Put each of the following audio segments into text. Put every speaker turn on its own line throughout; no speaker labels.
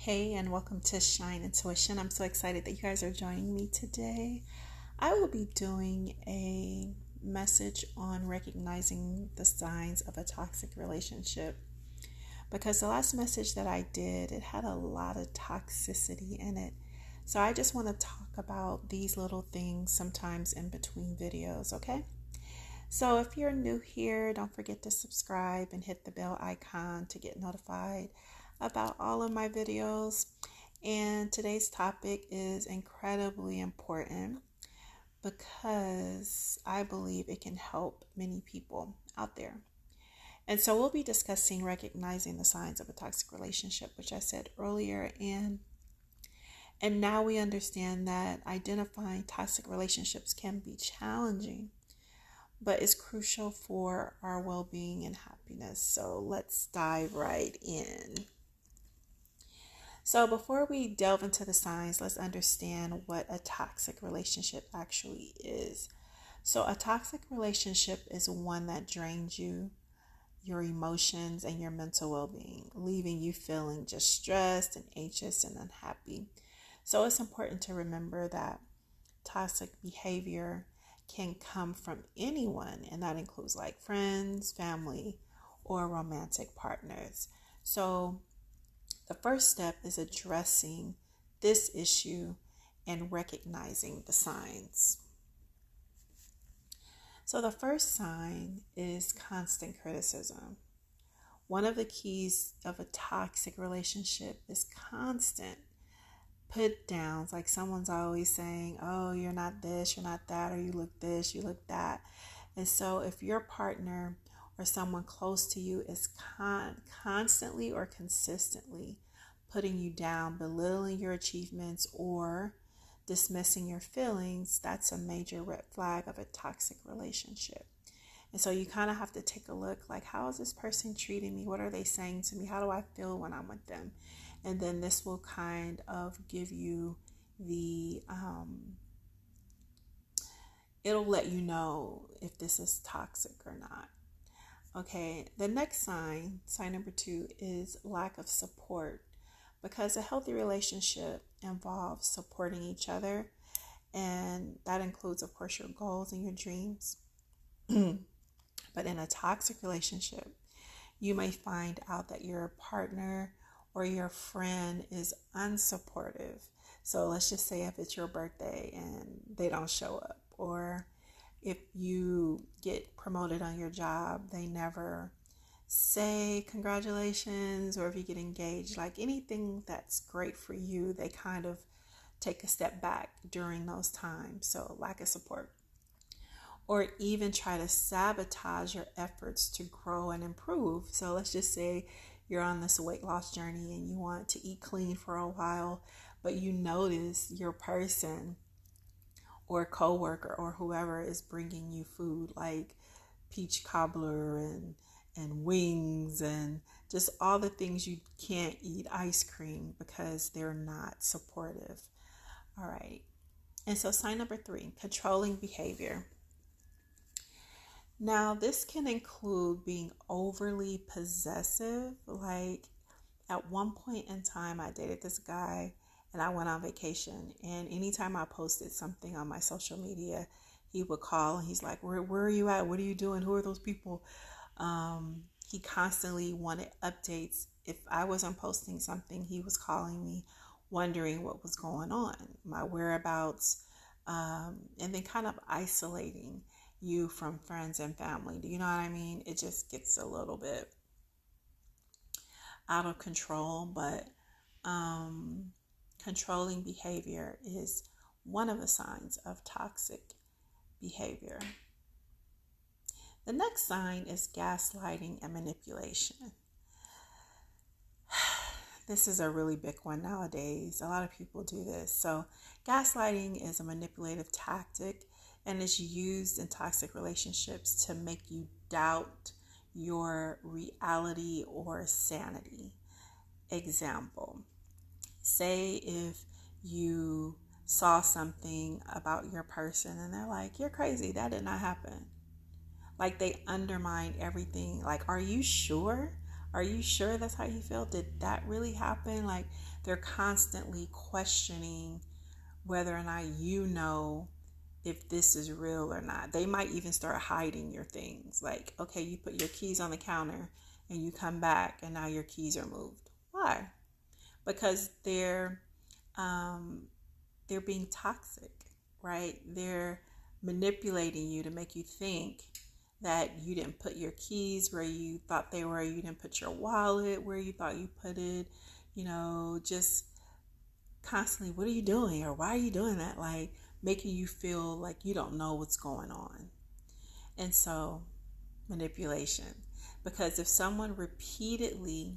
Hey, and welcome to Shine Intuition. I'm so excited that you guys are joining me today. I will be doing a message on recognizing the signs of a toxic relationship because the last message that I did, it had a lot of toxicity in it. So I just want to talk about these little things sometimes in between videos, okay? So if you're new here, don't forget to subscribe and hit the bell icon to get notified about all of my videos. And today's topic is incredibly important because I believe it can help many people out there. And so we'll be discussing recognizing the signs of a toxic relationship, which I said earlier. And now we understand that identifying toxic relationships can be challenging, but it's crucial for our well-being and happiness. So let's dive right in. So before we delve into the signs, let's understand what a toxic relationship actually is. So a toxic relationship is one that drains you, your emotions, and your mental well-being, leaving you feeling just stressed and anxious and unhappy. So it's important to remember that toxic behavior can come from anyone, and that includes like friends, family, or romantic partners. So the first step is addressing this issue and recognizing the signs. So the first sign is constant criticism. One of the keys of a toxic relationship is constant put downs. Like someone's always saying, oh, you're not this, you're not that, or you look this, you look that. And so if your partner or someone close to you is constantly or consistently putting you down, belittling your achievements, or dismissing your feelings, that's a major red flag of a toxic relationship. And so you kind of have to take a look, like, how is this person treating me? What are they saying to me? How do I feel when I'm with them? And then this will kind of give you the, it'll let you know if this is toxic or not. Okay, the next sign number 2, is lack of support, because a healthy relationship involves supporting each other, and that includes, of course, your goals and your dreams. But in a toxic relationship, you may find out that your partner or your friend is unsupportive. So let's just say if it's your birthday and they don't show up, or if you get promoted on your job, they never say congratulations, or if you get engaged, like anything that's great for you, they kind of take a step back during those times. So lack of support. Or even try to sabotage your efforts to grow and improve. So let's just say you're on this weight loss journey and you want to eat clean for a while, but you notice your person or coworker or whoever is bringing you food like peach cobbler and wings and just all the things you can't eat, ice cream, because they're not supportive. All right. And so sign number 3, controlling behavior. Now, this can include being overly possessive. Like at one point in time, I dated this guy and I went on vacation. And anytime I posted something on my social media, he would call and he's like, where are you at? What are you doing? Who are those people? He constantly wanted updates. If I wasn't posting something, he was calling me, wondering what was going on, my whereabouts, and then kind of isolating you from friends and family. Do you know what I mean? It just gets a little bit out of control, but controlling behavior is one of the signs of toxic behavior. The next sign is gaslighting and manipulation. This is a really big one nowadays. A lot of people do this. So gaslighting is a manipulative tactic and is used in toxic relationships to make you doubt your reality or sanity. Example, say if you saw something about your person and they're like, you're crazy, that did not happen. Like they undermine everything. Like, are you sure? Are you sure that's how you feel? Did that really happen? Like, they're constantly questioning whether or not you know if this is real or not. They might even start hiding your things. Like, okay, you put your keys on the counter and you come back and now your keys are moved. Why? Because they're being toxic, right? They're manipulating you to make you think that you didn't put your keys where you thought they were, you didn't put your wallet where you thought you put it, just constantly, what are you doing? Or why are you doing that? Like, making you feel like you don't know what's going on. And so, manipulation. Because if someone repeatedly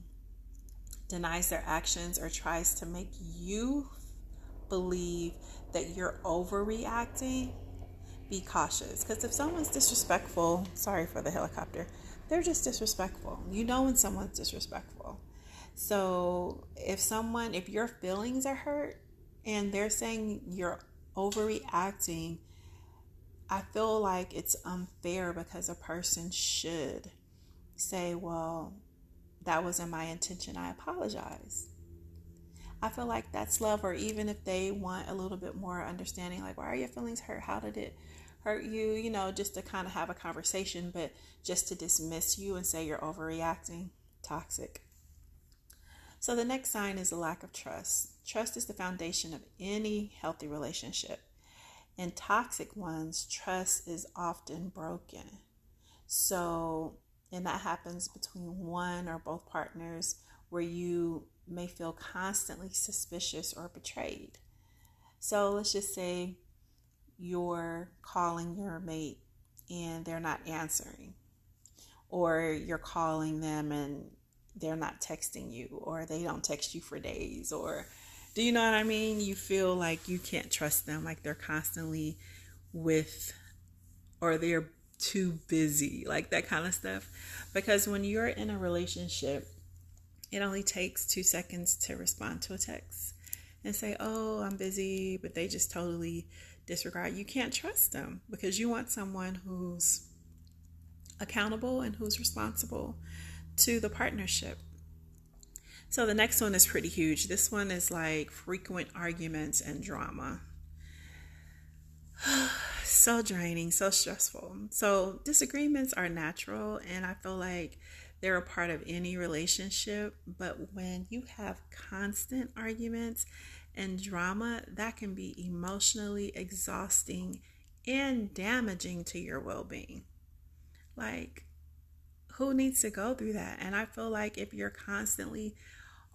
denies their actions or tries to make you believe that you're overreacting, be cautious. Because if someone's disrespectful, sorry for the helicopter, they're just disrespectful. You know when someone's disrespectful. So if your feelings are hurt and they're saying you're overreacting, I feel like it's unfair, because a person should say, well, that wasn't my intention, I apologize. I feel like that's love. Or even if they want a little bit more understanding, like, why are your feelings hurt? How did it hurt you? Just to kind of have a conversation, but just to dismiss you and say you're overreacting, toxic. So the next sign is a lack of trust. Trust is the foundation of any healthy relationship. In toxic ones, trust is often broken. And that happens between one or both partners, where you may feel constantly suspicious or betrayed. So let's just say you're calling your mate and they're not answering, or you're calling them and they're not texting you, or they don't text you for days, or do you know what I mean? You feel like you can't trust them, like they're constantly or they're too busy, like that kind of stuff. Because when you're in a relationship, it only takes 2 seconds to respond to a text and say, oh, I'm busy, but they just totally disregard. You can't trust them, because you want someone who's accountable and who's responsible to the partnership. So the next one is pretty huge. This one is like frequent arguments and drama. So draining, so stressful. So disagreements are natural, and I feel like they're a part of any relationship. But when you have constant arguments and drama, that can be emotionally exhausting and damaging to your well-being. Like, who needs to go through that? And I feel like if you're constantly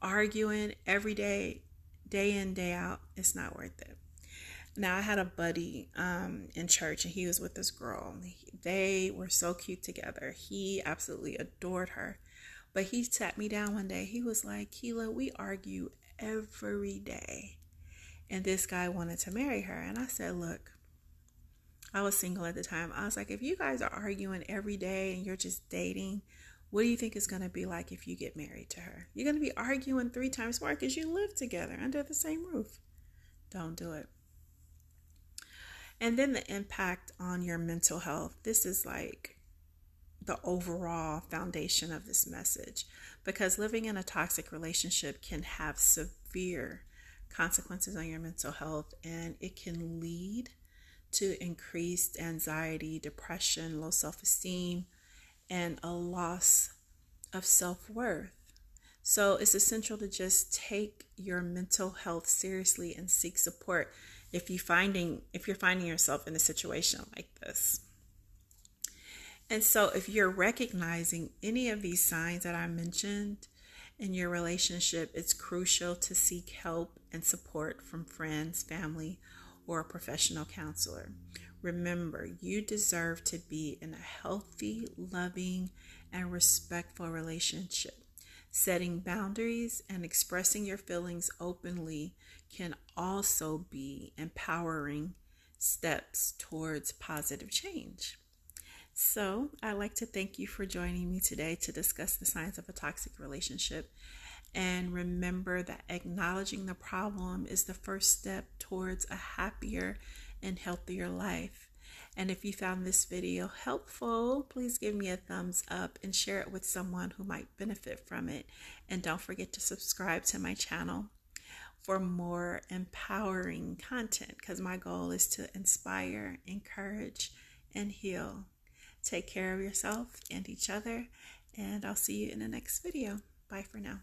arguing every day, day in, day out, it's not worth it. Now, I had a buddy in church, and he was with this girl. They were so cute together. He absolutely adored her. But he sat me down one day. He was like, Keela, we argue every day. And this guy wanted to marry her. And I said, look, I was single at the time. I was like, if you guys are arguing every day and you're just dating, what do you think it's going to be like if you get married to her? You're going to be arguing 3 times more, because you live together under the same roof. Don't do it. And then the impact on your mental health. This is like the overall foundation of this message, because living in a toxic relationship can have severe consequences on your mental health, and it can lead to increased anxiety, depression, low self-esteem, and a loss of self-worth. So it's essential to just take your mental health seriously and seek support if you're finding yourself in a situation like this. And so if you're recognizing any of these signs that I mentioned in your relationship, it's crucial to seek help and support from friends, family, or a professional counselor. Remember, you deserve to be in a healthy, loving, and respectful relationship. Setting boundaries and expressing your feelings openly can also be empowering steps towards positive change. So, I'd like to thank you for joining me today to discuss the signs of a toxic relationship. And remember that acknowledging the problem is the first step towards a happier and healthier life. And if you found this video helpful, please give me a thumbs up and share it with someone who might benefit from it. And don't forget to subscribe to my channel for more empowering content, because my goal is to inspire, encourage, and heal. Take care of yourself and each other, and I'll see you in the next video. Bye for now.